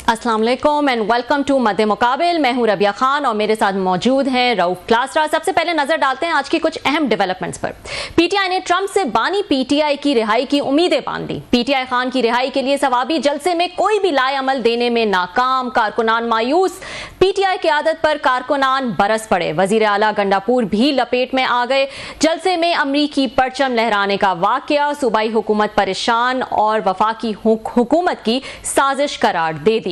अस्सलाम वालेकुम and welcome to मद्दे मुकाबिल। मैं हूं रबिया खान और मेरे साथ मौजूद हैं रऊफ क्लासरा। सबसे पहले नजर डालते हैं आज की कुछ अहम डेवलपमेंट्स पर। पीटीआई ने ट्रंप से बानी पीटीआई की रिहाई की उम्मीदें बांध दी। पीटीआई खान की रिहाई के लिए सवाबी जलसे में कोई भी लाएअमल देने में नाकाम, कारकुनान मायूस। पीटीआई की आदत पर कारकुनान बरस पड़े। वजीर आला गंडापुर भी लपेट में आ गए। जलसे में अमरीकी परचम लहराने का वाकया सूबाई हुकूमत परेशान और वफाकी हुकूमत की साजिश करार दे दी।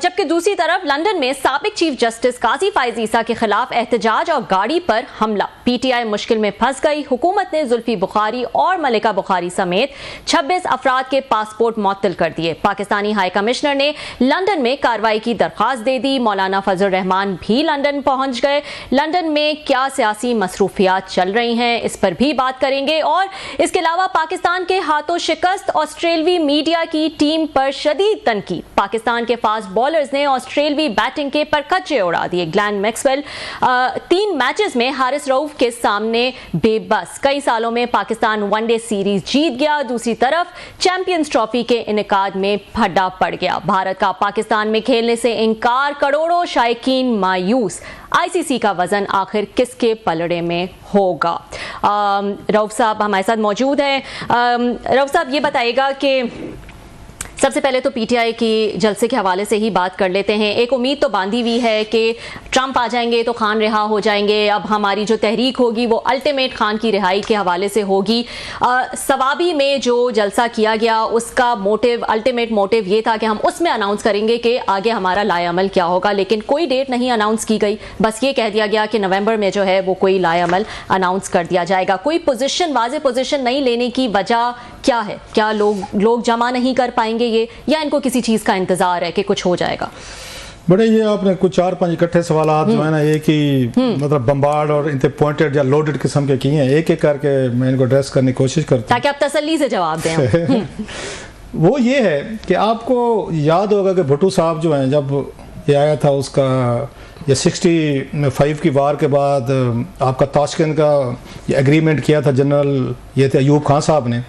जबकि दूसरी तरफ लंदन में साबिक चीफ जस्टिस काजी फायज ईसा के खिलाफ एहतजाज और गाड़ी पर हमला। पीटीआई मुश्किल में फंस गई। हुकूमत ने जुल्फी बुखारी और मलिका बुखारी समेत 26 अफराद के पासपोर्ट मुअत्तल कर दिए। पाकिस्तानी हाई कमिश्नर ने लंदन में कार्रवाई की दरख्वास्त दे दी। मौलाना फजल रहमान भी लंदन पहुंच गए। लंदन में क्या सियासी मसरूफियात चल रही हैं, इस पर भी बात करेंगे। और इसके अलावा पाकिस्तान के हाथों शिकस्त ऑस्ट्रेलवी मीडिया की टीम पर शदीद तनकीद। पाकिस्तान के फास्ट बॉलर्स ने ऑस्ट्रेलवी बैटिंग के परखच्चे उड़ा दिए। ग्लेन मैक्सवेल 3 मैचेस में हारिस रऊफ के सामने बेबस। कई सालों में पाकिस्तान वनडे सीरीज जीत गया। दूसरी तरफ चैंपियंस ट्रॉफी के इनेकाद में फड्डा पड़ गया। भारत का पाकिस्तान में खेलने से इनकार, करोड़ों शायकीन मायूस। आईसीसी का वजन आखिर किसके पलड़े में होगा? रऊफ साहब हमारे साथ मौजूद हैं। रऊफ साहब ये बताइएगा कि सबसे पहले तो पीटीआई की जलसे के हवाले से ही बात कर लेते हैं। एक उम्मीद तो बांधी हुई है कि ट्रंप आ जाएंगे तो खान रिहा हो जाएंगे। अब हमारी जो तहरीक होगी वो अल्टीमेट खान की रिहाई के हवाले से होगी। सवाबी में जो जलसा किया गया उसका मोटिव, अल्टीमेट मोटिव ये था कि हम उसमें अनाउंस करेंगे कि आगे हमारा लाएअमल क्या होगा, लेकिन कोई डेट नहीं अनाउंस की गई। बस ये कह दिया गया कि नवंबर में जो है वो कोई लाएअमल अनाउंस कर दिया जाएगा। कोई पोजीशन, वाज़ेह पोजीशन नहीं लेने की वजह क्या है? क्या लोग जमा नहीं कर पाएंगे ये, या इनको किसी चीज का इंतजार है कि कुछ हो जाएगा? बड़े ये आपने कुछ 4-5 इकट्ठे सवाल जो है ना, एक ही मतलब बम्बार्ड और इनते पॉइंटेड या लोडेड किस्म के किए हैं। एक एक करके मैं इनको एड्रेस करने की कोशिश करता हूं ताकि आप तसल्ली से जवाब दें। वो ये है कि आपको याद होगा कि भुट्टो साहब जो हैं, जब ये आया था उसका ये 65 की वार के बाद आपका ताशकंद का ये एग्रीमेंट किया था जनरल ये थे अयूब खान साहब ने,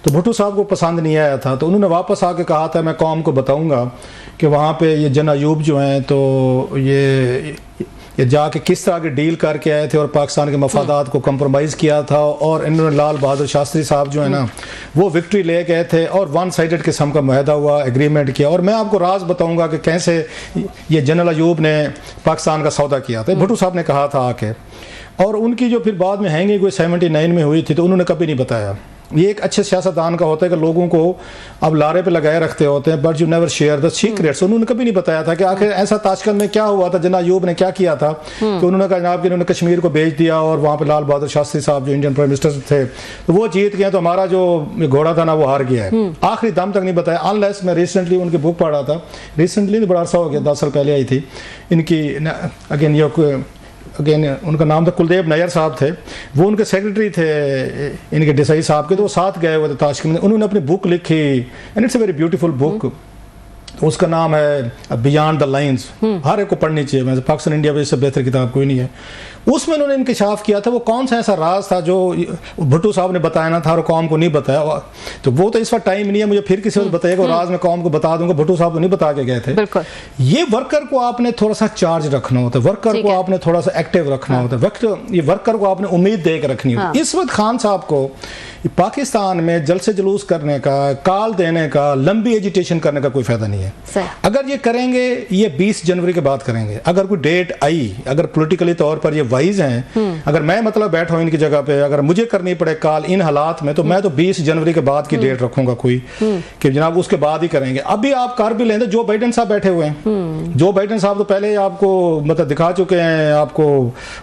तो भुट्टो साहब को पसंद नहीं आया था। तो उन्होंने वापस आके कहा था मैं कौम को बताऊंगा कि वहाँ पे ये जन अयूब जो हैं तो ये जाके किस तरह के डील करके आए थे और पाकिस्तान के मफादात को कंप्रोमाइज़ किया था। और इन्होंने लाल बहादुर शास्त्री साहब जो है ना वो विक्ट्री ले गए थे और 1 साइडेड किस्म का मुआहदा हुआ, एग्रीमेंट किया। और मैं आपको राज बताऊंगा कि कैसे ये जनरल अयूब ने पाकिस्तान का सौदा किया था। भुट्टो साहब ने कहा था आके, और उनकी जो फिर बाद में हैंगिंग कोई 79 में हुई थी तो उन्होंने कभी नहीं बताया। ये एक अच्छे सियासतदान का होता है कि लोगों को अब लारे पे लगाए रखते होते हैं, but you never share the secrets. उन्होंने कभी नहीं बताया था कि आखिर ऐसा ताशकंद में क्या हुआ था, जनरल अयूब ने क्या किया था कि उन्होंने कहा जनाब कि इन्होंने कश्मीर को भेज दिया और वहाँ पे लाल बहादुर शास्त्री साहब जो इंडियन प्राइम मिनिस्टर थे तो वो जीत गए, तो हमारा जो घोड़ा था ना वो हार गया है। आखिरी दम तक नहीं बताया। अनलेस मैं रिसेंटली उनकी बुक पढ़ा था, रिसेंटली बड़ा अर्सा हो गया, 10 साल पहले आई थी इनकी अगेन उनका नाम था कुलदीप नैयर साहब थे, वो उनके सेक्रेटरी थे इनके डिसाई साहब के, तो वो साथ गए हुए थे ताशकंद में। उन्होंने अपनी बुक लिखी and it's a very beautiful book. तो उसका नाम है बियॉन्ड द लाइन्स। हर एक को पढ़नी चाहिए। वैसे पाकिस्तान इंडिया में इससे बेहतर किताब कोई नहीं है। उसमें उन्होंने इंकशाफ किया था वो कौन सा ऐसा राज था जो भुट्टो साहब ने बताया था और कौम को नहीं बताया। तो वो तो इस वक्त टाइम नहीं है मुझे फिर किसी वक्त बताएगा और राज में कौम को बता दूंगा। भुट्टो साहब तो नहीं बता के गए थे। ये वर्कर को आपने थोड़ा सा चार्ज रखना होता है, वर्कर को आपने थोड़ा सा एक्टिव रखना होता है, ये वर्कर को आपने उम्मीद दे के रखनी होती है। इस वक्त खान साहब को पाकिस्तान में जलसे जुलूस करने का, काल देने का, लंबी एजिटेशन करने का कोई फायदा नहीं है। अगर ये करेंगे ये 20 जनवरी के बाद करेंगे। अगर कोई डेट आई, अगर पॉलिटिकली तौर पर ये वाइज हैं, अगर मैं मतलब बैठा हूं इनकी जगह पे, अगर मुझे करनी पड़े काल इन हालात में, तो मैं तो 20 जनवरी के बाद की डेट रखूंगा कोई कि जनाब उसके बाद ही करेंगे। अभी आप कर भी लेंगे। जो बाइडेन साहब बैठे हुए हैं, जो बाइडेन साहब तो पहले आपको मतलब दिखा चुके हैं, आपको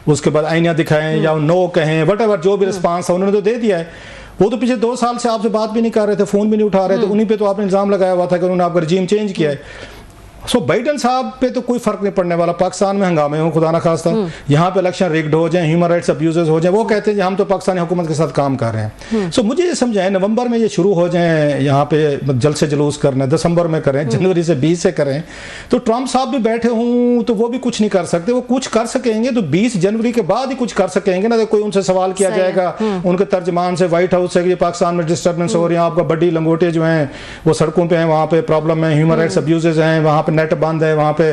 उसके बाद आईना दिखाएं या नो कहें, वट जो भी रिस्पांस है उन्होंने तो दे दिया है। वो तो पिछले 2 साल से आपसे बात भी नहीं कर रहे थे, फोन भी नहीं उठा रहे थे। उन्हीं पे तो आपने इल्जाम लगाया हुआ था कि उन्होंने आपका रजीम चेंज किया है। सो बाइडेन साहब पे तो कोई फर्क नहीं पड़ने वाला। पाकिस्तान में हंगामे हो खुदा ना खास्ता, यहाँ पे इलेक्शन रिग्ड हो जाए, ह्यूमन राइट्स अब्यूजेस हो जाए, वो कहते हैं हम तो पाकिस्तानी हुकूमत के साथ काम कर रहे हैं। सो मुझे ये समझाएं नवंबर में ये शुरू हो जाए, यहाँ पे जलसे जुलूस करने, दिसंबर में करें, जनवरी से 20 से करें, तो ट्रंप साहब भी बैठे हों तो वो भी कुछ नहीं कर सकते। वो कुछ कर सकेंगे तो 20 जनवरी के बाद ही कुछ कर सकेंगे ना। तो कोई उनसे सवाल किया जाएगा उनके तर्जमान से, व्हाइट हाउस से, कि पाकिस्तान में डिस्टर्बेंस हो रही है, आपका बड्डी लंगोटे जो हैं वो सड़कों पे हैं, वहाँ पे प्रॉब्लम है, ह्यूमन राइट्स अब्यूजेस हैं, वहाँ पे पे नेट बंद है, वहाँ पे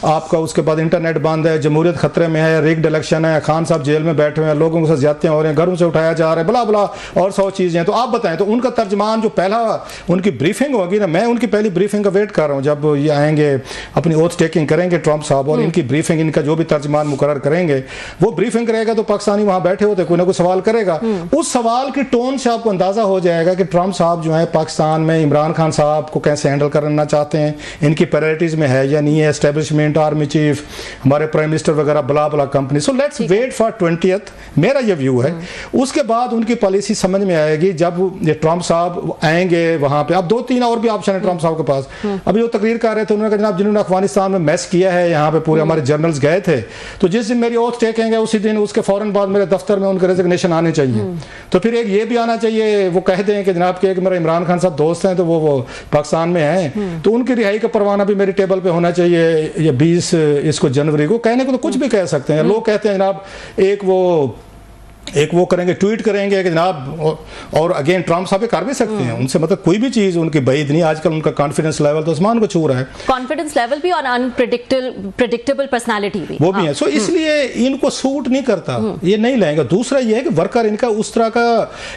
आपका उसके बाद इंटरनेट बंद है, जमहूरियत खतरे में है, रिग्ड इलेक्शन है, खान साहब जेल में बैठे हुए हैं, लोगों के साथ ज्यादतियां हो रही हैं, घरों से उठाया जा रहा है, बला बला और 100 चीजें। तो आप बताएं, तो उनका तर्जमान जो पहला उनकी ब्रीफिंग होगी ना, मैं उनकी पहली ब्रीफिंग का वेट कर रहा हूँ, जब ये आएंगे अपनी ओथ टेकिंग करेंगे ट्रंप साहब, और इनकी ब्रीफिंग, इनका जो भी तर्जमान मुकर्रर करेंगे वो ब्रीफिंग करेगा, तो पाकिस्तानी वहां बैठे होते कोई ना कोई सवाल करेगा, उस सवाल की टोन से आपको अंदाजा हो जाएगा कि ट्रंप साहब जो है पाकिस्तान में इमरान खान साहब को कैसे हैंडल करना चाहते हैं, इनकी प्रायोरिटीज में है या नहीं है, एस्टेब्लिशमेंट, आर्मी चीफ, हमारे प्राइम मिनिस्टर वगैरह, blah blah company. So let's wait for 20th, मेरा ये व्यू है। उसके बाद उनकी पॉलिसी समझ में आएगी जब ये ट्रंप साहब आएंगे वहां पे। अब 2-3 और भी ऑप्शन है ट्रंप साहब के पास। अभी वो तकरीर कर रहे थे, उन्होंने कहा जनाब जिन्होंने अफगानिस्तान में मैस किया है, यहाँ पे पूरे हमारे जर्नल्स गए थे, तो जिस दिन मेरी ओथ टेकेंगे उसी दिन, उसके फौरन बाद मेरे दफ्तर में उनके रेजिग्नेशन आने चाहिए। तो फिर एक ये भी आना चाहिए, वो कह दें कि जनाब के मेरा इमरान खान साहब दोस्त हैं, तो वो पाकिस्तान में हैं, तो उनकी रिहाई का परवाना भी मेरे टेबल पे होना चाहिए ये 20 इसको जनवरी को। कहने को तो कुछ भी कह सकते हैं, लोग कहते हैं जनाब एक वो करेंगे, ट्वीट करेंगे कि जनाब, और अगेन ट्रंप साहब कर भी सकते हैं, उनसे मतलब कोई भी चीज उनकी बैद नहीं। आजकल उनका कॉन्फिडेंस लेवल तो आसमान को छू रहा है, कॉन्फिडेंस लेवल भी और अनप्रेडिक्टेबल पर्सनालिटी भी, वो भी है। सो इसलिए इनको सूट नहीं करता, ये नहीं लेंगे। दूसरा ये है कि वर्कर इनका उस तरह का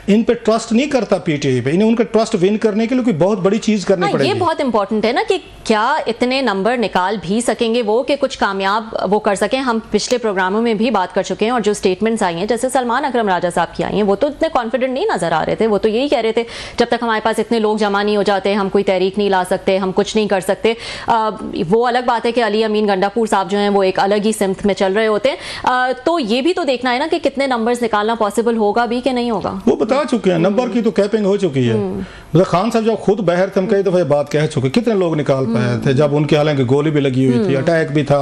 इन पे ट्रस्ट नहीं करता पीटीआई पे, इन्हें उनका ट्रस्ट विन करने के लिए कोई बहुत बड़ी चीज करनी पड़ेगी। ये बहुत इंपॉर्टेंट है ना कि क्या इतने नंबर निकाल भी सकेंगे वो कि कुछ कामयाब वो कर सकें। हम पिछले प्रोग्रामों में भी बात कर चुके हैं, और जो स्टेटमेंट्स आई हैं जैसे सलमान अकरम राजा साहब की आई हैं, वो तो इतने कॉन्फिडेंट नहीं नजर आ रहे थे। वो तो यही कह रहे थे जब तक हमारे पास इतने लोग जमा नहीं हो जाते हम कोई तहरीक नहीं ला सकते, हम कुछ नहीं कर सकते। वो अलग बात है कि अली अमीन गंडापुर साहब जो हैं वो एक अलग ही सिमत में चल रहे होते हैं। तो ये भी तो देखना है ना कि कितने नंबर्स निकालना पॉसिबल होगा भी कि नहीं होगा। वो बता चुके हैं, नंबर की तो कैपिंग हो चुकी है। मतलब खान साहब जब खुद बाहर थे, हम कई दफा बात कह चुके, कितने लोग निकाल पाए थे, जब उनके हालांकि गोली भी लगी हुई थी, अटैक भी था,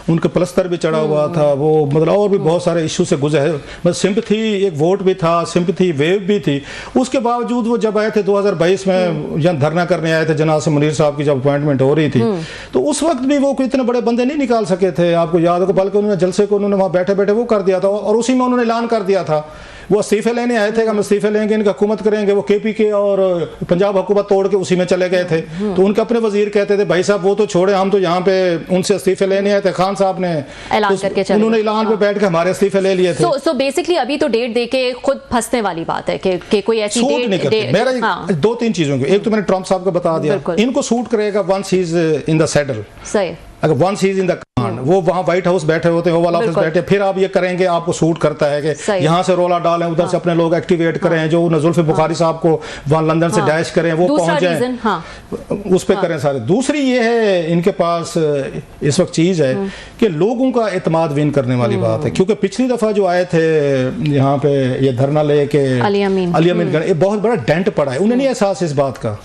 उनके प्लस्तर भी चढ़ा हुआ था, वो मतलब और भी बहुत सारे इशू से गुजरे, मतलब सिंपैथी, एक वोट भी था, सिंपैथी वेव भी थी। उसके बावजूद वो जब आए थे 2022 में, यहाँ धरना करने आए थे जनाब से मुनीर साहब की जब अपॉइंटमेंट हो रही थी, तो उस वक्त भी वो इतने बड़े बंदे नहीं निकाल सके थे, आपको याद हो। बल्कि उन्होंने जलसे को उन्होंने वहां बैठे बैठे वो कर दिया था, और उसी में उन्होंने ऐलान कर दिया था, वो इस्तीफे लेने आए थे कि हम इस्तीफे लेंगे, इनकी हुकूमत करेंगे। वो केपीके और पंजाब हुकूमत तोड़ के उसी में चले गए थे। तो उनके अपने वजीर कहते थे भाई साहब वो तो छोड़े, हम तो यहाँ पे उनसे इस्तीफे लेने आए थे। खान साहब ने ऐलान करके चले, उन्होंने ऐलान पे बैठ के हमारे इस्तीफे ले लिए थे। सो बेसिकली अभी तो डेट देके खुद फंसने वाली बात है कि कोई ऐसी सूट नहीं करती। मेरा 2-3 चीजों को, एक तो मैंने ट्रंप साहब को बता दिया, इनको सूट करेगा once he is in the saddle. सही, अगर once he is in the command, वो वहां व्हाइट हाउस बैठे होते हैं, ओवल ऑफिस बैठे, फिर आप ये करेंगे, आपको सूट करता है कि यहाँ से रोला डालें, उधर से अपने लोग एक्टिवेट करें, जो जुल्फिकार बुखारी साहब को वहां लंदन से डैश करें, वो पहुंच जाए, उस पर करें सारे। दूसरी ये है, इनके पास इस वक्त चीज है कि लोगों का एतमाद विन करने वाली बात है। क्योंकि पिछली दफा जो आए थे यहाँ पे ये धरना लेके अली अमीन, ये बहुत बड़ा डेंट पड़ा है, उन्हें नहीं एहसास इस बात का,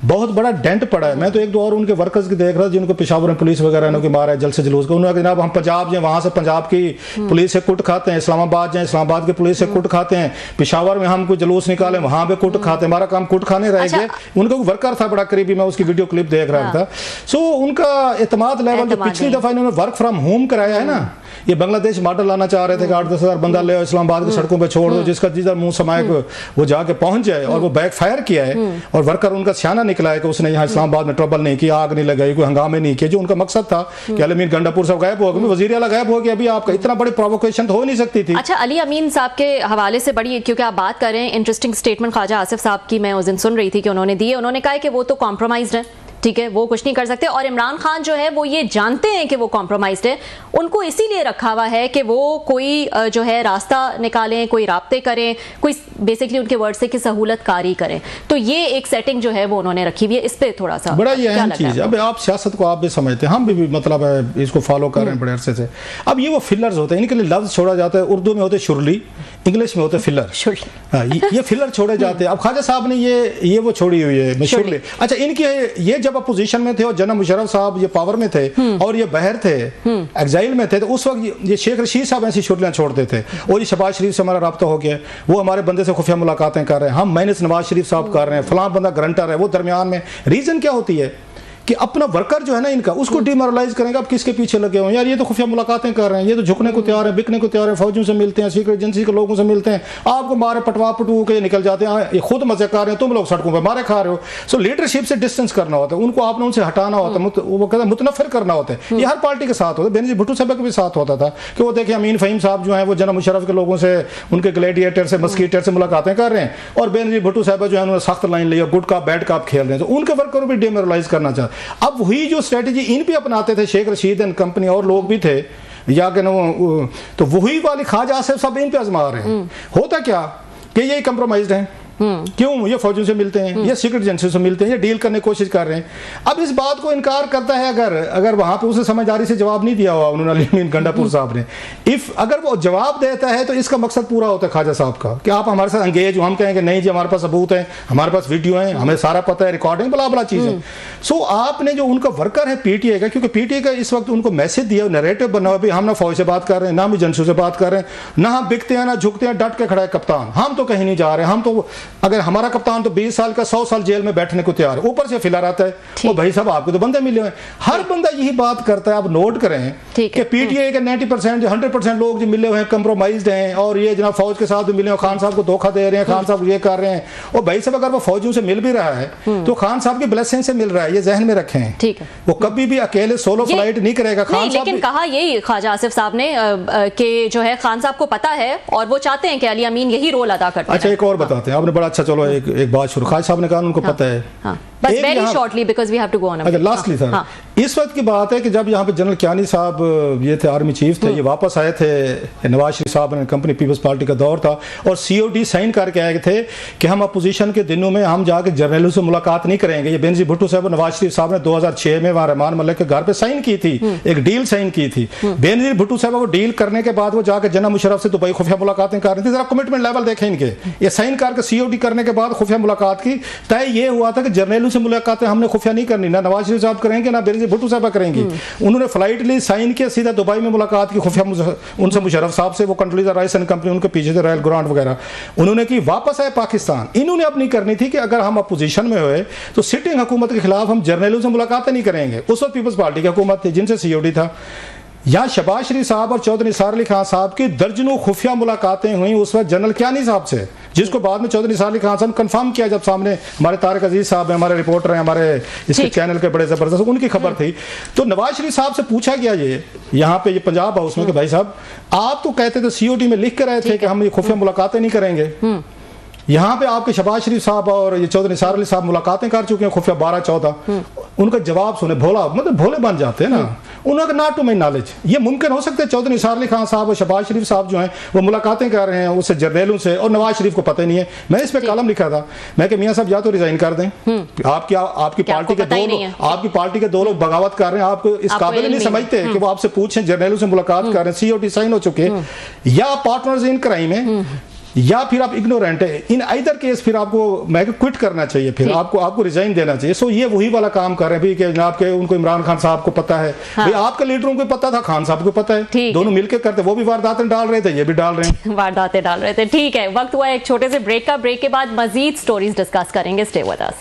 बहुत बड़ा डेंट पड़ा है। मैं तो 1-2 और उनके वर्कर्स की देख रहा था जिनको पेशावर में पुलिस वगैरह ने मारा है जलसे जुलूस का। उन्होंने जनाब हम पंजाब जाए, वहां से पंजाब की पुलिस से कुट खाते हैं, इस्लामाबाद जाए, इस्लामाबाद की पुलिस से कुट खाते हैं, पेशावर में हम कोई जुलूस निकाले वहां पे कुट खाते हैं, हमारा काम कुट खाने रह गए। उनका वर्कर था बड़ा करीबी, मैं उसकी वीडियो क्लिप देख रहा था। सो उनका एतमाद लेवल, जो पिछली दफा इन्होंने वर्क फ्रॉम होम कराया है ना, ये बांग्लादेश मॉडल लाना चाह रहे थे कि 8-10 हज़ार बंदा ले इस्लामाबाद की सड़कों पे छोड़ दो, जिसका जिधर मुंह समाये वो जाके पहुंच जाए, और वो बैक फायर किया है। और वर्कर उनका सियाना निकला है कि उसने यहाँ इस्लामाबाद में ट्रबल नहीं किया, आग नहीं लगाई, कोई हंगामे नहीं किए। जो उनका मकसद था कि अली अमीन गंडापुर साहब गायब हो गए, वजीर आला गायब हो गया, अभी आपका इतना बड़ी प्रोवोकेशन तो हो नहीं सकती थी। अच्छा, अली अमीन साहब के हवाले से बड़ी, क्योंकि आप बात कर रहे हैं, इंटरेस्टिंग स्टेटमेंट ख्वाजा आसिफ साहब की मैं उस दिन सुन रही थी कि उन्होंने दी है। उन्होंने कहा कि वो तो कॉम्प्रोमाइज्ड है, ठीक है, वो कुछ नहीं कर सकते, और इमरान खान जो है वो ये जानते हैं कि वो कॉम्प्रोमाइज्ड है, उनको इसीलिए रखा हुआ है कि वो कोई जो है रास्ता निकालें, कोई राब्ते करें, कोई बेसिकली उनके वर्ड से कि सहूलत कारी करें। तो ये एक सेटिंग जो है वो उन्होंने रखी हुई है। इस पे थोड़ा सा बड़ा ये अहम चीज है। अब आप सियासत को आप भी समझते हैं, हम भी मतलब है इसको फॉलो कर रहे हैं बड़े अरसे से। अब ये वो फिलर्स होते हैं, इनके लिए लफ्ज छोड़ा जाता है, उर्दू में होते शुरली, इंग्लिश में होते फिलर। ये फिलर छोड़े जाते हैं। अब ख्वाजा साहब ने ये वो छोड़ी हुई है शुरली। अच्छा, इनकी ये जब अपोजिशन में थे और जनरल मुशर्रफ साहब ये पावर में थे और ये बाहर थे, एग्जाइल में थे, तो उस वक्त ये शेख रशीद साहब ऐसी शुरलियां छोड़ते थे। और ये शहबाज शरीफ से हमारा राब्ता हो गया, वो हमारे बंदे से खुफिया मुलाकातें कर रहे हैं, हम मैनेज नवाज शरीफ साहब कर रहे हैं, फलां बंदा ग्रंटर है, वो दरमियान में। रीजन क्या होती है कि अपना वर्कर जो है ना इनका, उसको डिमोरलाइज करेंगे। अब किसके पीछे लगे हुए यार, ये तो खुफिया मुलाकातें कर रहे हैं, ये तो झुकने को तैयार है, बिकने को तैयार है, फौजियों से मिलते हैं, सीक्रेट एजेंसी के लोगों से मिलते हैं, आपको मारे पटवा पटू के निकल जाते हैं, ये खुद मजे कर रहे हैं, तुम लोग सड़कों पर मारे खा रहे हो। सो लीडरशिप से डिस्टेंस करना होता है, उनको आपने उनसे हटाना होता है, वो कहते हैं मुतनफिर करना होता है। ये हर पार्टी के साथ होता है, बेनजीर भुट्टो साहब के भी साथ होता था कि वो देखिए अमीन फ़हीम साहब जो है वो जनाब मुशर्रफ के लोगों से, उनके ग्लैडिएटर से, मस्कीटर से मुलाकातें कर रहे हैं, और बेनजीर भुट्टो साहब जो है उन्होंने सख्त लाइन ली, गुड कप बैड कप खेल रहे हैं, तो उनके वर्कर को भी डिमोरलाइज करना चाहते। अब वही जो स्ट्रेटेजी इन भी अपनाते थे शेख रशीद एंड कंपनी और लोग भी थे, या कि तो वही वाली ख्वाजा आसिफ साहब इन पे आजमा रहे हैं। होता क्या कि ये कंप्रोमाइज्ड हैं, क्यों? ये फौजियों से मिलते हैं, ये सीक्रेट एजेंसी से मिलते हैं, ये डील करने की कोशिश कर रहे हैं। अब इस बात को इनकार करता है, अगर वहां पे उसे समझदारी से जवाब नहीं दिया हुआ उन्होंने, अमीन गंडापुर साहब ने, अगर वो जवाब देता है तो इसका मकसद पूरा होता है ख्वाजा साहब का कि आप हमारे साथ एंगेज हो। हम कहेंगे नहीं जी, हमारे पास सबूत है, हमारे पास वीडियो है, हमें सारा पता है, रिकॉर्डिंग बला बला चीजें। सो आपने जो उनका वर्कर है पीटीए का, क्योंकि पीटीए का इस वक्त उनको मैसेज दिया, नैरेटिव बना हुआ, हम ना फौज से बात कर रहे हैं, ना हम एजेंसियों से बात कर रहे हैं, ना हम बिकते हैं ना झुकते हैं, डट के खड़ा है कप्तान, हम तो कहीं नहीं जा रहे, हम तो अगर हमारा कप्तान तो 20 साल का 100 साल जेल में बैठने को तैयार है, ऊपर से फिला रहता है, वो भाई साहब आपको तो बंदे मिले हुए हैं। हर बंदा यही बात करता है। आप नोट करें कि पीटीए के 90% 100% लोग जो मिले हुए हैं कंप्रोमाइज्ड हैं, और ये जनाब फौज के साथ भी मिले हैं, खान साहब को धोखा दे रहे हैं, खान साहब ये कर रहे हैं। और भाई साहब अगर वो फौजियों से मिल भी रहा है तो खान साहब की ब्लेसिंग से मिल रहा है, ये जहन में रखें। ठीक है, वो कभी भी अकेले सोलो फ्लाइट नहीं करेगा खान साहब। लेकिन कहा यही ख्वाजा आसिफ साहब ने कि जो है खान साहब को पता है और वो चाहते हैं कि अली अमीन यही रोल अदा करते हैं। अच्छा, एक और बताते हैं, आपने बड़ा अच्छा, चलो एक बात शुरू, ख्वाजा साहब ने कहा उनको पता है, बस very shortly because we have to go on. अच्छा, लास्टली सर, इस वक्त की बात है कि जब यहाँ पे जनरल कियानी साहब ये थे, आर्मी चीफ थे, ये वापस आए थे, नवाज शरीफ साहब ने कंपनी पीपल्स पार्टी का दौर था, और सीओडी साइन करके आए थे कि हम अपोजिशन के दिनों में हम जाके जर्नलों से मुलाकात नहीं करेंगे। ये बेनजीर भुट्टो साहब और नवाज शरीफ साहब ने 2006 में वहाँ रहमान मलिक के घर पे साइन की थी, एक डील साइन की थी। बेनजीर भुट्टो साहब वो डील करने के बाद वो जाकर जनाब मुशर्रफ से दुबई खुफिया मुलाकातें कर रहे थे। जरा कमिटमेंट लेवल देखें इनके, ये साइन करके सीओडी करने के बाद खुफिया मुलाकात की तय ये हुआ था कि जर्नलों से मुलाकातें हमने खुफिया नहीं करनी, ना नवाज शरीफ साहब करेंगे ना बेनजीर भुट्टो साहब करेंगे। उन्होंने फ्लाइट ली, साइन किया, सीधा दुबई में मुलाकात की खुफिया उनसे मुशर्रफ साहब से, वो कंट्रोलिजर राइस एंड कंपनी उनके पीछे से रॉयल ग्रांट वगैरह उन्होंने की। वापस आए पाकिस्तान, इन्होंने अपनी करनी थी कि अगर हम अपोजिशन में हुए तो सिटिंग हुकूमत के खिलाफ हम जर्नलों से मुलाकातें नहीं करेंगे। उस वक्त पीपल्स पार्टी की हुकूमत थी जिनसे सीओडी था। यहाँ शहबाज शरीफ साहब और चौधरी निसार अली खान साहब की दर्जनों खुफिया मुलाकातें हुई उस वक्त जनरल कियानी साहब से, जिसको बाद में चौधरी निसार अली खान साहब कंफर्म किया जब सामने हमारे तारिक अजीज साहब हैं, हमारे रिपोर्टर हैं, हमारे इसके चैनल के बड़े जबरदस्त, उनकी खबर थी। तो नवाज शरीफ साहब से पूछा गया ये यहाँ पे ये पंजाब हाउस में कि भाई साहब आप तो कहते थे सीओडी में लिख कर आए थे कि हम ये खुफिया मुलाकातें नहीं करेंगे, यहाँ पे आपके शहबाज शरीफ साहब और ये चौधरी निसार अली साहब मुलाकातें कर चुके हैं खुफिया 12-14। उनका जवाब सुने, भोला मतलब भोले बन जाते हैं ना, उन्होंने नॉट टू माई नॉलेज, ये मुमकिन हो सकता है चौधरी निसार अली खान साहब और शहबाज शरीफ साहब जो हैं वो मुलाकातें कर रहे हैं उससे जर्नलों से, और नवाज शरीफ को पता ही नहीं है। मैं इस पे कॉलम लिखा था, मैं कि मियां साहब या तो रिजाइन कर दें, आपकी पार्टी के दो लोग बगावत कर रहे हैं, आपको इस काबिल नहीं समझते कि वो आपसे पूछें, जर्नलों से मुलाकात कर रहे हैं, सीओटी साइन हो चुके, या पार्टनर्स इन क्राइम है, या फिर आप इग्नोरेंट है। इन आइदर केस फिर आपको मैं क्विट करना चाहिए, फिर आपको रिजाइन देना चाहिए। सो ये वही वाला काम कर रहे हैं कि जनाब के उनको इमरान खान साहब को पता है, भाई आपके लीडरों को पता था, खान साहब को पता है, दोनों मिलकर करते, वो भी वारदातें डाल रहे थे, ये भी डाल रहे हैं, वारदातें डाल रहे थे। ठीक है, वक्त हुआ एक छोटे से ब्रेक का, ब्रेक के बाद मजीद स्टोरीज डिस्कस करेंगे। Stay with us.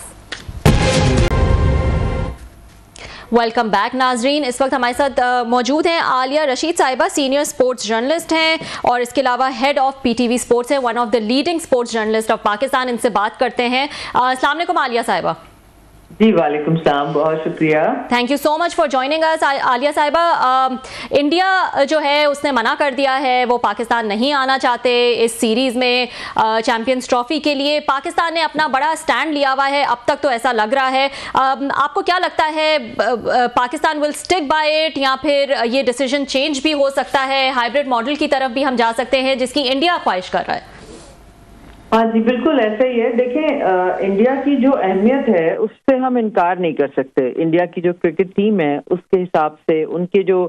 Welcome back नाजरीन, इस वक्त हमारे साथ मौजूद हैं आलिया रशीद साहिबा, सीनियर स्पोर्ट्स जर्नलिस्ट हैं और इसके अलावा हेड ऑफ पीटीवी स्पोर्ट्स है, one of the leading sports journalist of Pakistan. इनसे बात करते हैं। अस्सलाम वालेकुम आलिया साहिबा। जी वालेकुम सलाम, बहुत शुक्रिया, thank you so much for joining us. Alia साहिबा, इंडिया जो है उसने मना कर दिया है, वो पाकिस्तान नहीं आना चाहते इस सीरीज में चैंपियंस ट्रॉफी के लिए। पाकिस्तान ने अपना बड़ा स्टैंड लिया हुआ है, अब तक तो ऐसा लग रहा है। आपको क्या लगता है, Pakistan will stick by it या फिर ये डिसीजन चेंज भी हो सकता है, हाइब्रिड मॉडल की तरफ भी हम जा सकते हैं जिसकी इंडिया ख्वाहिश कर रहा है? हाँ जी, बिल्कुल ऐसा ही है। देखें, इंडिया की जो अहमियत है उससे हम इनकार नहीं कर सकते। इंडिया की जो क्रिकेट टीम है उसके हिसाब से उनके जो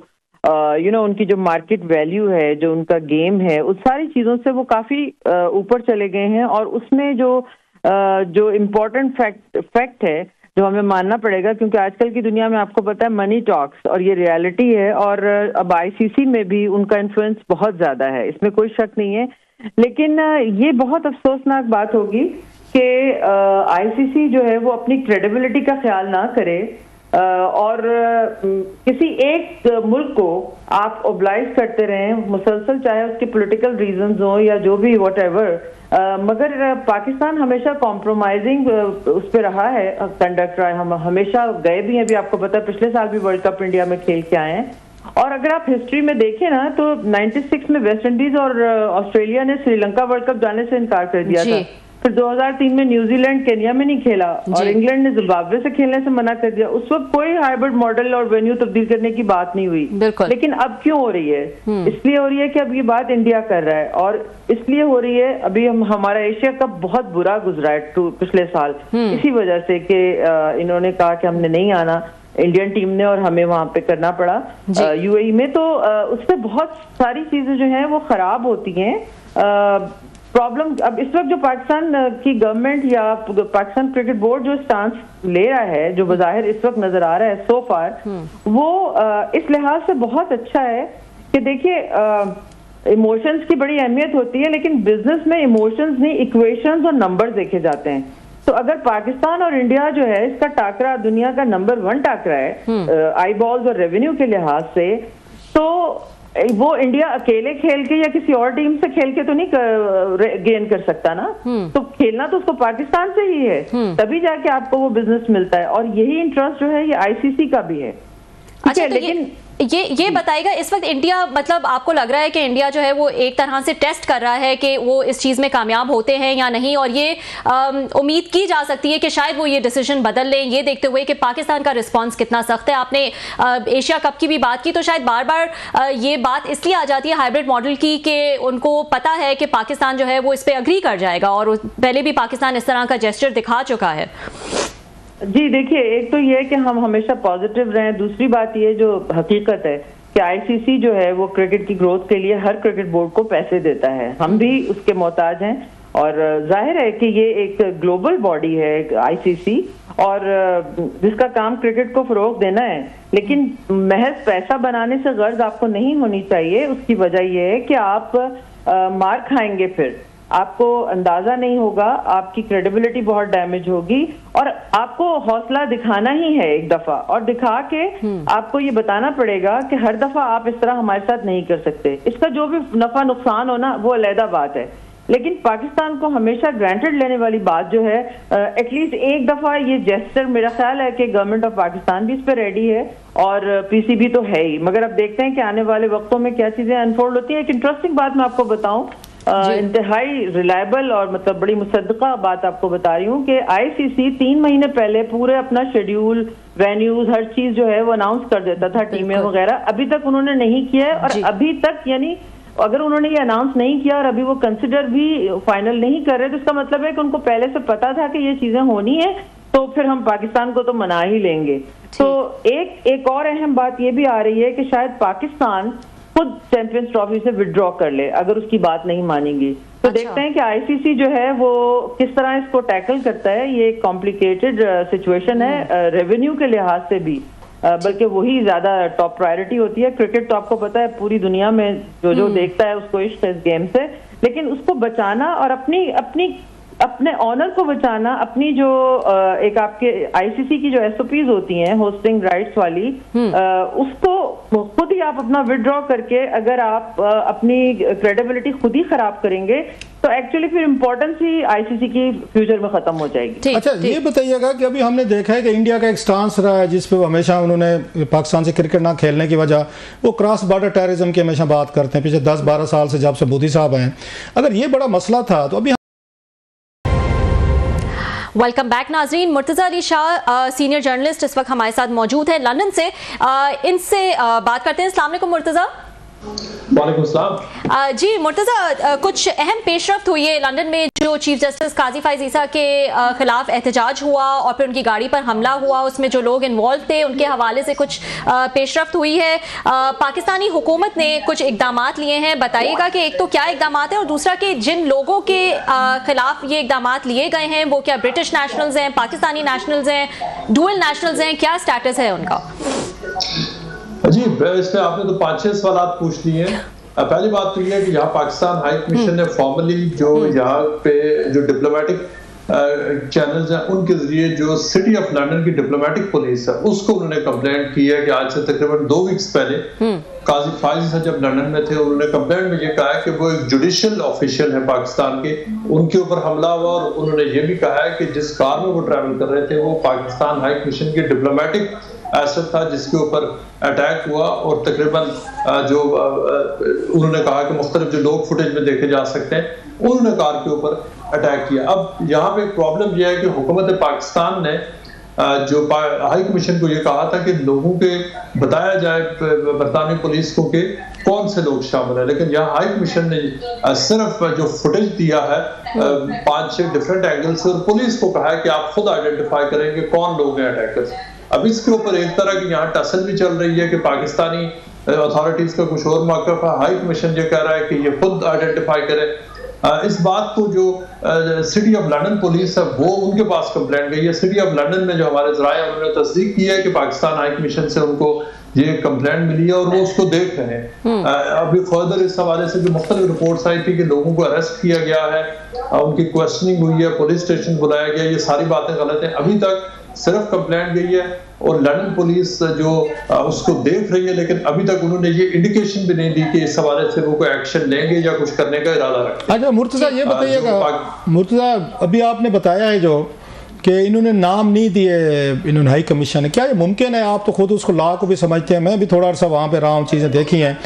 उनकी जो मार्केट वैल्यू है, जो उनका गेम है, उस सारी चीज़ों से वो काफ़ी ऊपर चले गए हैं। और उसमें जो इम्पोर्टेंट फैक्ट है जो हमें मानना पड़ेगा, क्योंकि आजकल की दुनिया में आपको पता है मनी टॉक्स, और ये रियलिटी है। और अब आईसीसी में भी उनका इन्फ्लुएंस बहुत ज़्यादा है, इसमें कोई शक नहीं है। लेकिन ये बहुत अफसोसनाक बात होगी कि आईसीसी जो है वो अपनी क्रेडिबिलिटी का ख्याल ना करे और किसी एक मुल्क को आप ओब्लाइज करते रहें मुसलसल, चाहे उसके पॉलिटिकल रीजंस हो या जो भी व्हाटएवर, मगर पाकिस्तान हमेशा कॉम्प्रोमाइजिंग उस पर रहा है, कंडक्ट रहा है। हम हमेशा गए भी हैं, अभी आपको पता है पिछले साल भी वर्ल्ड कप इंडिया में खेल के आए हैं। और अगर आप हिस्ट्री में देखें ना तो 96 में वेस्ट इंडीज और ऑस्ट्रेलिया ने श्रीलंका वर्ल्ड कप जाने से इनकार कर दिया था। फिर 2003 में न्यूजीलैंड केन्या में नहीं खेला और इंग्लैंड ने जिम्बाब्वे से खेलने से मना कर दिया। उस वक्त कोई हाइब्रिड मॉडल और वेन्यू तब्दील करने की बात नहीं हुई, लेकिन अब क्यों हो रही है? इसलिए हो रही है कि अब ये बात इंडिया कर रहा है, और इसलिए हो रही है अभी हमारा एशिया कप बहुत बुरा गुजरा है पिछले साल, इसी वजह से कि इन्होंने कहा कि हमने नहीं आना, इंडियन टीम ने, और हमें वहां पे करना पड़ा यूएई में। तो उससे बहुत सारी चीजें जो हैं वो खराब होती हैं। प्रॉब्लम अब इस वक्त जो पाकिस्तान की गवर्नमेंट या पाकिस्तान क्रिकेट बोर्ड जो स्टांस ले रहा है, जो बज़ाहिर इस वक्त नजर आ रहा है सो फार, वो इस लिहाज से बहुत अच्छा है कि देखिए इमोशंस की बड़ी अहमियत होती है, लेकिन बिजनेस में इमोशंस नहीं, इक्वेशंस और नंबर्स देखे जाते हैं। तो अगर पाकिस्तान और इंडिया जो है इसका टाकरा दुनिया का नंबर 1 टाकरा है आई बॉल्स और रेवेन्यू के लिहाज से, तो वो इंडिया अकेले खेल के या किसी और टीम से खेल के तो नहीं गेन कर सकता ना। तो खेलना तो उसको पाकिस्तान से ही है, तभी जाके आपको वो बिजनेस मिलता है, और यही इंटरेस्ट जो है ये आईसीसी का भी है। अच्छा, तो लेकिन ये बताइएगा, इस वक्त इंडिया, मतलब आपको लग रहा है कि इंडिया जो है वो एक तरह से टेस्ट कर रहा है कि वो इस चीज़ में कामयाब होते हैं या नहीं, और ये उम्मीद की जा सकती है कि शायद वो ये डिसीजन बदल लें, ये देखते हुए कि पाकिस्तान का रिस्पांस कितना सख्त है। आपने एशिया कप की भी बात की, तो शायद बार बार ये बात इसलिए आ जाती है हाइब्रिड मॉडल की कि उनको पता है कि पाकिस्तान जो है वो इस पर अग्री कर जाएगा, और पहले भी पाकिस्तान इस तरह का जेस्चर दिखा चुका है। जी देखिए, एक तो ये है कि हम हमेशा पॉजिटिव रहें, दूसरी बात ये जो हकीकत है कि आईसीसी जो है वो क्रिकेट की ग्रोथ के लिए हर क्रिकेट बोर्ड को पैसे देता है, हम भी उसके मोहताज हैं, और जाहिर है कि ये एक ग्लोबल बॉडी है आईसीसी, और जिसका काम क्रिकेट को फरोग देना है, लेकिन महज पैसा बनाने से गर्ज आपको नहीं होनी चाहिए। उसकी वजह यह है कि आप मार खाएंगे, फिर आपको अंदाजा नहीं होगा, आपकी क्रेडिबिलिटी बहुत डैमेज होगी, और आपको हौसला दिखाना ही है एक दफा, और दिखा के आपको ये बताना पड़ेगा कि हर दफा आप इस तरह हमारे साथ नहीं कर सकते। इसका जो भी नफा नुकसान हो ना वो अलहदा बात है, लेकिन पाकिस्तान को हमेशा ग्रांटेड लेने वाली बात जो है, एटलीस्ट एक दफा ये जेस्चर मेरा ख्याल है कि गवर्नमेंट ऑफ पाकिस्तान भी इस पर रेडी है, और पीसीबी तो है ही, मगर अब देखते हैं कि आने वाले वक्तों में क्या चीजें अनफोल्ड होती हैं। एक इंटरेस्टिंग बात मैं आपको बताऊं, इंतहाई रिलायबल और मतलब बड़ी मुसद्दका बात आपको बता रही हूँ कि आईसीसी 3 महीने पहले पूरे अपना शेड्यूल, वेन्यूज, हर चीज जो है वो अनाउंस कर देता था, टीमें वगैरह। अभी तक उन्होंने नहीं किया है, और अभी तक यानी अगर उन्होंने ये अनाउंस नहीं किया और अभी वो कंसिडर भी फाइनल नहीं कर रहे, तो इसका मतलब है कि उनको पहले से पता था कि ये चीजें होनी है, तो फिर हम पाकिस्तान को तो मना ही लेंगे। तो एक और अहम बात ये भी आ रही है कि शायद पाकिस्तान खुद चैंपियंस ट्रॉफी से विड्रॉ कर ले अगर उसकी बात नहीं मानेंगी। तो देखते हैं कि आईसीसी जो है वो किस तरह इसको टैकल करता है। ये एक कॉम्प्लिकेटेड सिचुएशन है रेवेन्यू के लिहाज से भी, बल्कि वही ज्यादा टॉप प्रायोरिटी होती है। क्रिकेट तो आपको पता है पूरी दुनिया में जो देखता है उसको इश्क है इस गेम से, लेकिन उसको बचाना और अपने ऑनर को बचाना, अपनी जो एक आपके आईसीसी की जो एसओपीज होती हैं होस्टिंग राइट्स वाली, उसको खुद ही आप अपना विड्रॉ करके अगर आप अपनी क्रेडिबिलिटी खुद ही खराब करेंगे तो एक्चुअली फिर इम्पोर्टेंस ही आईसीसी की फ्यूचर में खत्म हो जाएगी। अच्छा, ये बताइएगा कि अभी हमने देखा है कि इंडिया का एक स्टांस रहा है जिस पे हमेशा उन्होंने पाकिस्तान से क्रिकेट ना खेलने की वजह वो क्रॉस बॉर्डर टेररिज्म की हमेशा बात करते हैं पिछले 10-12 साल से जब से मोदी साहब हैं। अगर ये बड़ा मसला था तो अभी वेलकम बैक नाजरीन। मुर्तज़ा अली शाह सीनियर जर्नलिस्ट इस वक्त हमारे साथ मौजूद है लंदन से, इनसे बात करते हैं। अस्सलाम वालेकुम मुर्तज़ा। वालेकुम सलाम। जी मुर्तज़ा, कुछ अहम पेशरफ्त हुई है लंदन में जो चीफ जस्टिस काजी फाइज ईसा के खिलाफ एहतजाज हुआ और फिर उनकी गाड़ी पर हमला हुआ, उसमें जो लोग इन्वॉल्व थे उनके हवाले से कुछ पेशरफ्त हुई है। पाकिस्तानी हुकूमत ने कुछ इकदाम लिए हैं, बताइएगा कि एक तो क्या इकदाम है और दूसरा कि जिन लोगों के खिलाफ ये इकदाम लिए गए हैं वो क्या ब्रिटिश नेशनल्स हैं, पाकिस्तानी नेशनल्स हैं, डुअल नेशनल्स हैं, क्या स्टेटस है उनका? जी, इसमें आपने तो 5-6 सवाल पूछ लिए हैं। पहली बात तो ये है कि यहाँ पाकिस्तान हाई कमीशन ने फॉर्मली जो यहाँ पे जो डिप्लोमेटिक चैनल्स हैं उनके जरिए जो सिटी ऑफ लंदन की डिप्लोमेटिक पुलिस है उसको उन्होंने कंप्लेंट की है कि आज से तकरीबन 2 वीक्स पहले काजी फाइज साहब जब लंदन में थे उन्होंने कंप्लेंट में ये कहा है कि वो एक जुडिशियल ऑफिशियल है पाकिस्तान के, उनके ऊपर हमला हुआ और उन्होंने ये भी कहा है कि जिस कार में वो ट्रैवल कर रहे थे वो पाकिस्तान हाई कमीशन के डिप्लोमेटिक एसेट था जिसके ऊपर अटैक हुआ और तकरीबन जो उन्होंने कहा कि मुख्तलिफ जो लोग फुटेज में देखे जा सकते हैं उन्होंने कार के ऊपर अटैक किया। अब यहाँ पे एक प्रॉब्लम यह है कि हुकूमत पाकिस्तान ने जो हाई कमीशन को ये कहा था कि लोगों के बताया जाए बरतानवी पुलिस को कि कौन से लोग शामिल है, लेकिन यहाँ हाई कमीशन ने सिर्फ जो फुटेज दिया है 5-6 डिफरेंट एंगल से और पुलिस को कहा है कि आप खुद आइडेंटिफाई करेंगे कौन लोग हैं अटैकर्स। अब इसके ऊपर एक तरह की यहाँ टसल भी चल रही है कि पाकिस्तानी अथॉरिटीज का कुछ और मौक़िफ़ है, हाई कमीशन ये कह रहा है कि ये खुद आइडेंटिफाई करे। इस बात को जो सिटी ऑफ लंदन पुलिस है वो उनके पास कंप्लेंट गई है। सिटी ऑफ लंदन में जो हमारे ज़राए उन्होंने तस्दीक की है कि पाकिस्तान हाई कमीशन से उनको ये कंप्लेंट मिली है और वो उसको देख रहे हैं। अभी फर्दर इस हवाले से जो मुख्तलिफ रिपोर्ट्स आई थी कि लोगों को अरेस्ट किया गया है, उनकी क्वेश्चनिंग हुई है, पुलिस स्टेशन बुलाया गया, ये सारी बातें गलत हैं। अभी तक सिर्फ कंप्लेंट गई है और लंदन पुलिस जो उसको देख रही है, लेकिन अभी तक उन्होंने ये इंडिकेशन भी नहीं दी कि इस हवाले से वो कोई एक्शन लेंगे या कुछ करने का इरादा रखते हैं। अच्छा मुर्तज़ा ये बताइएगा, मुर्तज़ा अभी आपने बताया है जो कि इन्होंने नाम नहीं दिए इन्होंने हाई कमीशन ने, क्या ये मुमकिन है? आप तो खुद उसको लॉ को भी समझते हैं, मैं भी थोड़ा सा वहाँ पे रहा हूँ, चीज़ें देखी हैं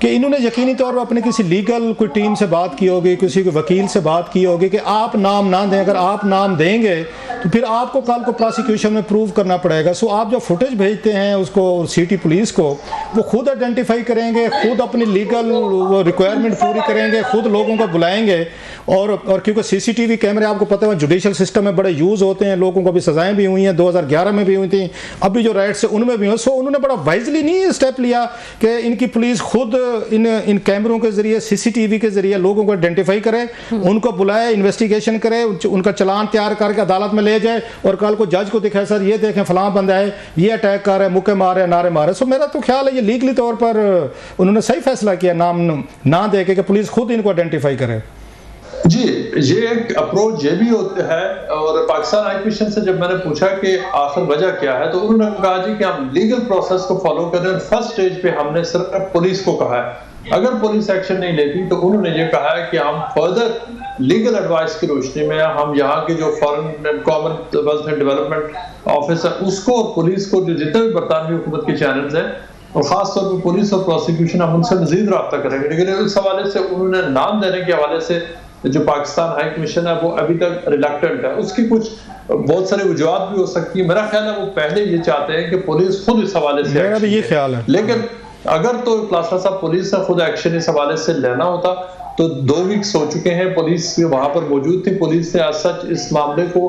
कि इन्होंने यकीनी तौर पर अपने किसी लीगल कोई टीम से बात की होगी, किसी कोई वकील से बात की होगी कि आप नाम ना दें, अगर आप नाम देंगे तो फिर आपको कल को प्रोसिक्यूशन में प्रूव करना पड़ेगा। सो आप जो फुटेज भेजते हैं उसको सिटी पुलिस को, वो खुद आइडेंटिफाई करेंगे, खुद अपनी लीगल रिक्वायरमेंट पूरी करेंगे, खुद लोगों को बुलाएंगे और क्योंकि सीसीटीवी कैमरे आपको पता है जुडिशल सिस्टम में बड़े यूज़ होते हैं, लोगों को भी सजाएं भी हुई हैं, 2011 में भी हुई थी, अभी जो राइट्स है उनमें भी हुई। सो उन्होंने बड़ा वाइजली नहीं स्टेप लिया कि इनकी पुलिस खुद इन कैमरों के जरिए सीसीटीवी के जरिए लोगों को आइडेंटिफाई करे, उनको बुलाए, इन्वेस्टिगेशन करे, उनका चलान तैयार करके अदालत में ले जाए और कल को जज को दिखाए सर ये देखें फलां बंदा है, ये अटैक कर रहा है, मुक्के मारे, नारे मारे। सो मेरा तो ख्याल है ये लीगली तौर पर उन्होंने सही फैसला किया नाम ना दे के पुलिस खुद इनको आइडेंटिफाई करे। जी, ये एक अप्रोच ये भी होता है। और पाकिस्तान हाई कमीशन से जब मैंने पूछा कि आखिर वजह क्या है तो उन्होंने कहा जी कि हम लीगल प्रोसेस को फॉलो कर रहे हैं। फर्स्ट स्टेज पे हमने सिर्फ पुलिस को कहा है, अगर पुलिस एक्शन नहीं लेती तो उन्होंने ये कहा है कि हम फर्दर लीगल एडवाइस की रोशनी में हम यहाँ के जो foreign and Commonwealth and development office है उसको और पुलिस को, जो जितने भी बरतानवी हुकूमत के चैनल्स हैं और खासतौर पर पुलिस और प्रोसिक्यूशन, हम उनसे मजीद रब्ता करेंगे। लेकिन इस हवाले से उन्होंने नाम देने के हवाले से जो पाकिस्तान हाई कमीशन है वो अभी तक रिलक्टेंट है। उसकी कुछ बहुत सारी वजूहत भी हो सकती है। मेरा ख्याल है वो पहले ये चाहते हैं कि पुलिस खुद इस हवाले से, मेरा भी ये ख्याल है। लेकिन अगर तो क्लास्टर साहब पुलिस ने खुद एक्शन इस हवाले से लेना होता तो 2 वीक्स हो चुके हैं, पुलिस वहां पर मौजूद थी, पुलिस ने आज सच इस मामले को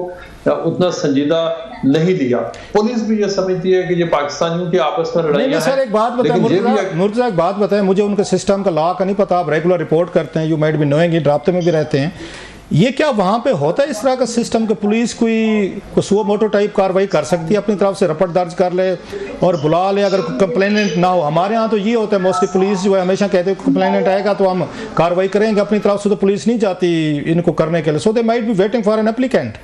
उतना संजीदा नहीं लिया। पुलिस भी ये समझती है कि ये पाकिस्तानियों की आपस में लड़ाई है। सर एक बात बताएं मुर्तज़ा, एक बात बताएं, मुझे उनके सिस्टम का लॉ का नहीं पता, आप रेगुलर रिपोर्ट करते हैं, you might be knowing it, राब्ते में भी रहते हैं, ये क्या वहाँ पे होता है इस तरह का सिस्टम कि पुलिस कोई सुओ मोटो टाइप कार्रवाई कर सकती है, अपनी तरफ से रिपोर्ट दर्ज कर ले और बुला ले अगर कंप्लेनेंट ना हो? हमारे यहाँ तो ये होता है मोस्टली, पुलिस जो है हमेशा कहते हैं कंप्लेनेंट आएगा तो हम कार्रवाई करेंगे, अपनी तरफ से तो पुलिस नहीं जाती इनको करने के लिए। So they might be waiting for an applicant.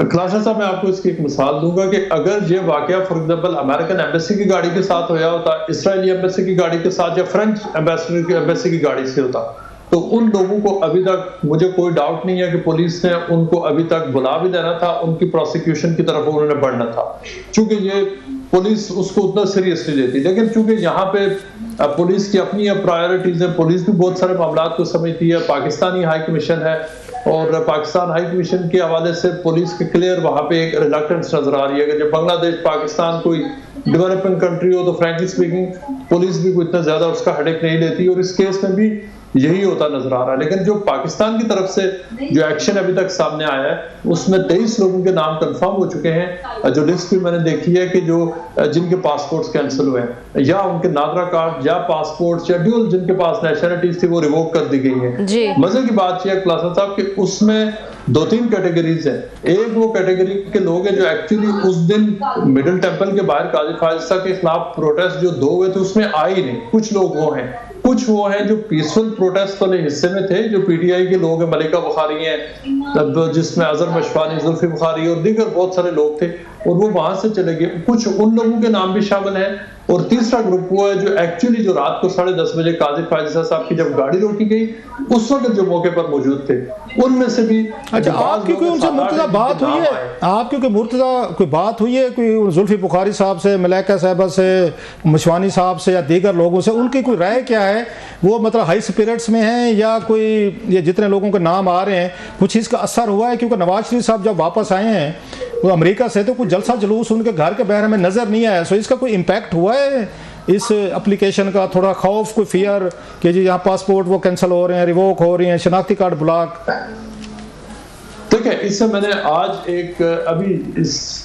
क्लाशा साहब मैं आपको इसकी एक मिसाल दूंगा कि अगर ये वाकया फॉर एग्जांपल अमेरिकन एम्बेसी की गाड़ी के साथ होया होता, इसराइली एम्बेसी की गाड़ी के साथ या फ्रेंच एम्बेसडर की एम्बेसी की गाड़ी से होता, तो उन लोगों को अभी तक मुझे कोई डाउट नहीं है कि पुलिस ने उनको अभी तक बुला भी देना था, उनकी प्रोसिक्यूशन की तरफ उन्होंने बढ़ना था, चूंकि ये पुलिस उसको उतना सीरियसली लेती। लेकिन चूंकि यहाँ पे पुलिस की अपनी प्रायोरिटीज है, पुलिस भी बहुत सारे मामला को समझती है, पाकिस्तानी हाई कमीशन है और पाकिस्तान हाई कमीशन के हवाले से पुलिस के क्लियर वहाँ पे एक रिलक्टेंस नजर आ रही है कि जब बांग्लादेश पाकिस्तान कोई डेवलपिंग कंट्री हो तो फ्रैंकली स्पीकिंग पुलिस भी कोई इतना ज्यादा उसका हेडेक नहीं लेती और इस केस में भी यही होता नजर आ रहा है। लेकिन जो पाकिस्तान की तरफ से जो एक्शन अभी तक सामने आया है उसमें 23 लोगों के नाम कंफर्म हो चुके हैं। जो लिस्ट भी मैंने देखी है कि जो जिनके पासपोर्ट्स कैंसिल हुए हैं या उनके नादरा कार्ड या पासपोर्ट या ड्यूल जिनके पास नेशनलिटीज थी वो रिवोक कर दी गई है। मजे की बात यह है क्लासन साहब कि उसमें 2-3 कैटेगरीज हैं। एक वो कैटेगरी के लोग हैं जो एक्चुअली उस दिन मिडिल टेंपल के बाहर काजी फायजा के खिलाफ प्रोटेस्ट जो 2 हुए थे उसमें आए ही नहीं, कुछ लोग वो हैं। कुछ वो हैं जो पीसफुल प्रोटेस्ट वाले हिस्से में थे, जो पीटीआई के लोग हैं, मलिका बुखारी हैं, तब जिसमें अजहर मशवानी, जुल्फी बुखारी और दीगर बहुत सारे लोग थे, और वो वहां से चले गए। कुछ उन लोगों के नाम भी शामिल हैं, और तीसरा ग्रुप वो है जो एक्चुअली जो रात को 10:30 बजे काजी फायज़ साहब की जब गाड़ी रोकी गई उस वक्त जो मौके पर मौजूद थे, उनमें से भी अच्छा आपकी कोई उनसे मुर्तजा बात हुई है? आपकी कोई मुर्तजा कोई बात हुई है कोई जुल्फी बुखारी साहब से, मलाइका साहबा से, मशवानी साहब से या दीगर लोगों से? उनकी कोई राय क्या है? वो मतलब हाई स्पिरिट्स में हैं या कोई ये जितने लोगों के नाम आ रहे हैं कुछ इसका असर हुआ है? क्योंकि नवाज शरीफ साहब जब वापस आए हैं वो अमेरिका से तो कुछ जलसा जुलूस उनके घर के बाहर में नजर नहीं आया। सो इसका कोई इम्पैक्ट हुआ है इस एप्लीकेशन का? थोड़ा खौफ, कोई फियर कि जी यहाँ पासपोर्ट वो कैंसिल हो रहे हैं, रिवोक हो रही हैं, शनाख्ती कार्ड ब्लॉक? देखिए, इससे मैंने आज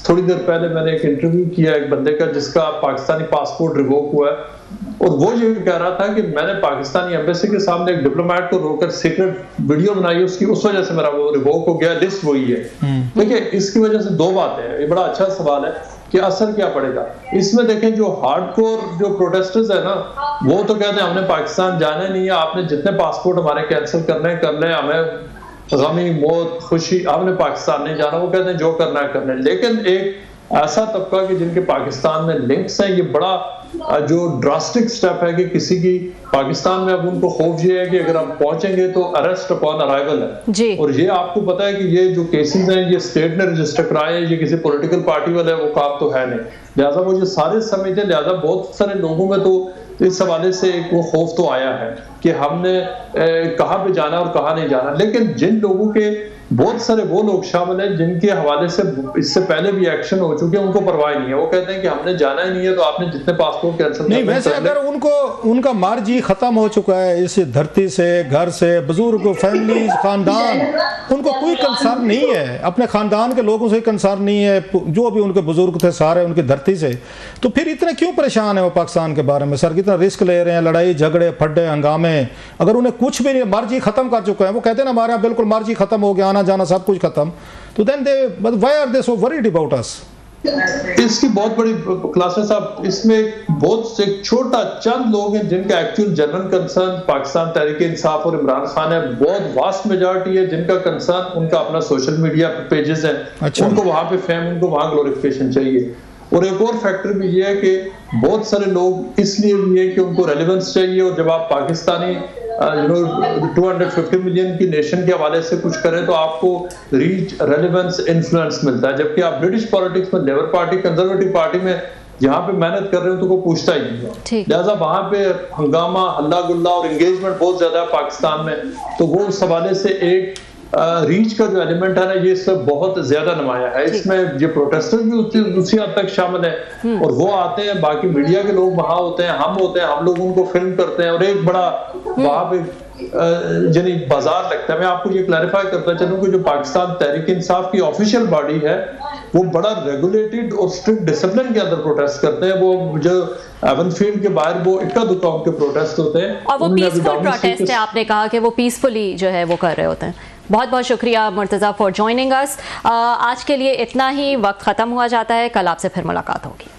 थोड़ी देर पहले मैंने एक इंटरव्यू किया एक बंदे का जिसका पाकिस्तानी पासपोर्ट रिवोक हुआ है, और वो ये कह रहा था कि मैंने पाकिस्तानी एम्बेसी के सामने एक डिप्लोमेट को रोककर सीक्रेट वीडियो बनाई उसकी, उस वजह से मेरा वो रिवोक हो गया। लिस्ट वही है। देखिए, इसकी वजह से दो बातें हैं। ये बड़ा अच्छा सवाल है कि असर क्या पड़ेगा इसमें। देखें, जो हार्डकोर जो प्रोटेस्टर्स है ना, वो तो कहते हैं हमने पाकिस्तान जाना नहीं है, आपने जितने पासपोर्ट हमारे कैंसिल करने हैं कर लें, हमें गमी, मौत, खुशी, हमने पाकिस्तान नहीं जाना। वो कहते हैं जो करना है करना है। लेकिन एक ऐसा तबका कि जिनके पाकिस्तान में लिंक्स हैं, ये बड़ा जो ड्रास्टिक स्टेप है कि किसी की पाकिस्तान में अब उनको खौफ ये है कि अगर आप पहुंचेंगे तो अरेस्ट अपॉन अराइवल है। और ये आपको पता है कि ये जो केसेस हैं ये स्टेट ने रजिस्टर कराए हैं, ये किसी पॉलिटिकल पार्टी वाले वो काम तो है नहीं। लिहाजा वो जो सारे समझते हैं, लिहाजा बहुत सारे लोगों में तो इस हवाले से एक वो खौफ तो आया है कि हमने कहाँ पे जाना और कहाँ नहीं जाना। लेकिन जिन लोगों के बहुत सारे वो लोग शामिल हैं जिनके हवाले से इससे पहले भी एक्शन हो चुके हैं, उनको परवाह नहीं है। वो कहते हैं कि हमने जाना ही नहीं है, तो आपने जितने पासपोर्ट कैंसिल नहीं। वैसे अगर उनका मार्जी खत्म हो चुका है इस धरती से, घर से, बुजुर्ग, फैमिली, खानदान, उनको कोई कंसर्न नहीं है, अपने खानदान के लोगों से कंसर्न नहीं है, जो भी उनके बुजुर्ग थे सारे उनकी धरती से, तो फिर इतने क्यों परेशान है वो पाकिस्तान के बारे में? सर, कितना रिस्क ले रहे हैं, लड़ाई झगड़े फड्डे हंगामे। अगर उन्हें कुछ भी नहीं, मार्जी खत्म कर चुका है, वो कहते हैं ना हमारे यहाँ बिल्कुल मार्जी खत्म हो गया, आना जाना सब कुछ खत्म, तो then they why are they so worried about us? इसकी बहुत बड़ी क्लासेस साहब, इसमें बहुत एक छोटा चंद लोग हैं जिनका actual general concern Pakistan Tehreek Insaf और इमरान खान है। बहुत वास्ट मेजॉरिटी है जिनका कंसर्न उनका अपना सोशल मीडिया पेजेस है। अच्छा। उनको वहां पे फेम, उनको वहां ग्लोरिफिकेशन चाहिए। और एक और फैक्टर भी ये है कि बहुत सारे लोग इसलिए भी है कि उनको रेलेवेंस चाहिए, और जब आप पाकिस्तानी 250 मिलियन की नेशन के हवाले से कुछ करें तो आपको रीच, रेलेवेंस, इन्फ्लुएंस मिलता है। जबकि आप ब्रिटिश पॉलिटिक्स में लेबर पार्टी, कंजर्वेटिव पार्टी में जहां पे मेहनत कर रहे हो तो कोई पूछता ही नहीं है। लिहाजा वहां पे हंगामा, हल्ला गुल्ला और एंगेजमेंट बहुत ज्यादा है पाकिस्तान में, तो वो उस हवाले से एक रीच का जो एलिमेंट है ना, ये इसमें बहुत ज्यादा नुमाया है। इसमें ये प्रोटेस्टर भी उसी हद तक शामिल है, और वो आते हैं, बाकी मीडिया के लोग वहां होते हैं, हम होते हैं, हम लोग उनको फिल्म करते हैं, और एक बड़ा वहां पे यानी बाजार लगता है। मैं आपको ये क्लैरिफाई करता चलूं कि जो पाकिस्तान तहरीक इंसाफ की ऑफिशियल बॉडी है वो बड़ा रेगुलेटेड और स्ट्रिक्ट डिसिप्लिन के अंदर प्रोटेस्ट करते हैं। वो जो एवनफील्ड के बाहर वो इक्का दुक्का उनके प्रोटेस्ट होते हैं, और वो पीसफुल प्रोटेस्ट है। आपने कहा कि वो पीसफुली जो है वो कर रहे होते हैं। बहुत बहुत शुक्रिया मुर्तज़ा फॉर ज्वाइनिंग अस। आज के लिए इतना ही, वक्त ख़त्म हुआ जाता है, कल आपसे फिर मुलाकात होगी।